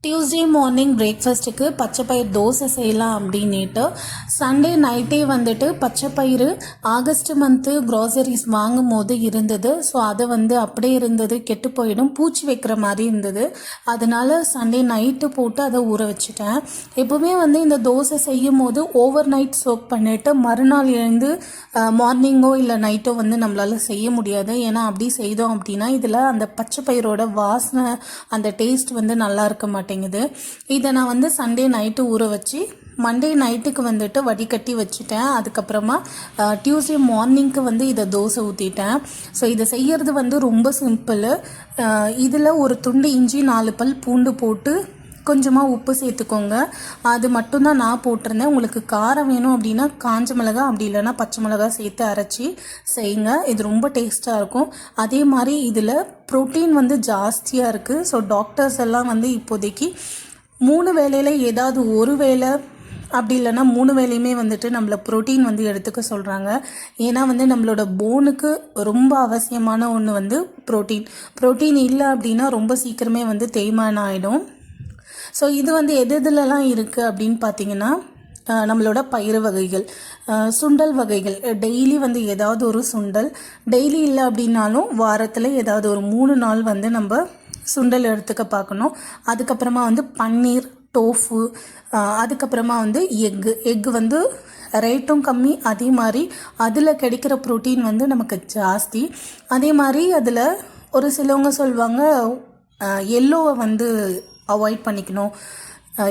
Tuesday morning பிரேக்ஃபாஸ்ட்டுக்கு பச்சைப்பயிர் தோசை செய்யலாம் அப்படின்ட்டு சண்டே நைட்டே வந்துட்டு பச்சைப்பயிறு ஆகஸ்ட் மந்த்து க்ராசரிஸ் வாங்கும் போது இருந்தது. ஸோ அதை அப்படியே இருந்தது, கெட்டு போயிடும், பூச்சி வைக்கிற மாதிரி இருந்தது. அதனால் சண்டே நைட்டு போட்டு அதை ஊற வச்சுட்டேன். எப்போவுமே இந்த தோசை செய்யும் போது ஓவர் நைட் சோக் பண்ணிவிட்டு மறுநாள் எழுந்து மார்னிங்கோ இல்லை நைட்டோ நம்மளால் செய்ய முடியாது. ஏன்னா அப்படி செய்தோம் அப்படின்னா இதில் அந்த பச்சைப்பயிரோட வாசனை, அந்த டேஸ்ட் நல்லா இருக்க மாட்டேங்குது. இதை நான் சண்டே நைட்டு ஊற வச்சு மண்டே நைட்டுக்கு வடிகட்டி வச்சுட்டேன். அதுக்கப்புறமா டியூஸ்டே மார்னிங்க்கு இதை தோசை ஊற்றிட்டேன். ஸோ இதை செய்கிறது ரொம்ப சிம்பிள். இதில் ஒரு துண்டு இஞ்சி, 4 பல் பூண்டு போட்டு கொஞ்சமாக உப்பு சேர்த்துக்கோங்க. அது மட்டும்தான் நான் போட்டிருந்தேன். உங்களுக்கு காரம் வேணும் அப்படின்னா காஞ்ச மிளகா, அப்படி இல்லைன்னா பச்சை மிளகா சேர்த்து அரைச்சி செய்யுங்க. இது ரொம்ப டேஸ்ட்டாக இருக்கும். அதே மாதிரி இதில் ப்ரோட்டீன் ஜாஸ்தியாக இருக்குது. ஸோ டாக்டர்ஸ் எல்லாம் இப்போதைக்கு 3 வேளையில் ஏதாவது ஒரு வேளை, அப்படி இல்லைன்னா 3 வேளையுமே நம்மளை ப்ரோட்டீன் எடுத்துக்க சொல்கிறாங்க. ஏன்னா நம்மளோட போனுக்கு ரொம்ப அவசியமான ஒன்று ப்ரோட்டீன் இல்லை அப்படின்னா ரொம்ப சீக்கிரமே தேய்மானம் ஆகிடும். ஸோ இது எதுலலாம் இருக்குது அப்படின்னு பார்த்தீங்கன்னா, நம்மளோட பயிறு வகைகள், சுண்டல் வகைகள், டெய்லி ஏதாவது ஒரு சுண்டல், டெய்லி இல்லை அப்படின்னாலும் வாரத்தில் ஏதாவது ஒரு 3 நாள் நம்ம சுண்டல் எடுத்துக்க பார்க்கணும். அதுக்கப்புறமா பன்னீர், டோஃபு, அதுக்கப்புறமா எக்கு ரேட்டும் கம்மி. அதே மாதிரி அதில் கிடைக்கிற ப்ரோட்டீன் நமக்கு ஜாஸ்தி. அதே மாதிரி அதில் ஒரு சிலவங்க சொல்லுவாங்க எல்லோவை அவாய்ட் பண்ணிக்கணும்,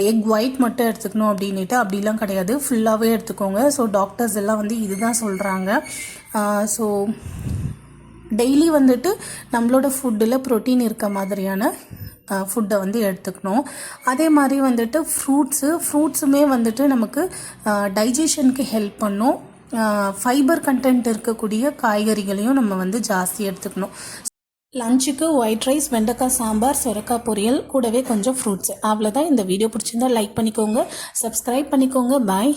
எக் ஒயிட் மட்டும் எடுத்துக்கணும் அப்படின்ட்டு. அப்படிலாம் கிடையாது, ஃபுல்லாகவே எடுத்துக்கோங்க. ஸோ டாக்டர்ஸ் எல்லாம் இதுதான் சொல்கிறாங்க. ஸோ டெய்லி நம்மளோட ஃபுட்டில் ப்ரோட்டீன் இருக்க மாதிரியான ஃபுட்டை எடுத்துக்கணும். அதே மாதிரி ஃப்ரூட்ஸுமே நமக்கு டைஜஷனுக்கு ஹெல்ப் பண்ணும். ஃபைபர் கண்டென்ட் இருக்கக்கூடிய காய்கறிகளையும் நம்ம ஜாஸ்தி எடுத்துக்கணும். லஞ்சுக்கு ஒயிட் ரைஸ், வெண்டைக்காய் சாம்பார், சொரக்காய் பொரியல், கூடவே கொஞ்சம் ஃப்ரூட்ஸ். அவ்வளோதான். இந்த வீடியோ பிடிச்சிருந்தா லைக் பண்ணிக்கோங்க, சப்ஸ்கிரைப் பண்ணிக்கோங்க. பாய்.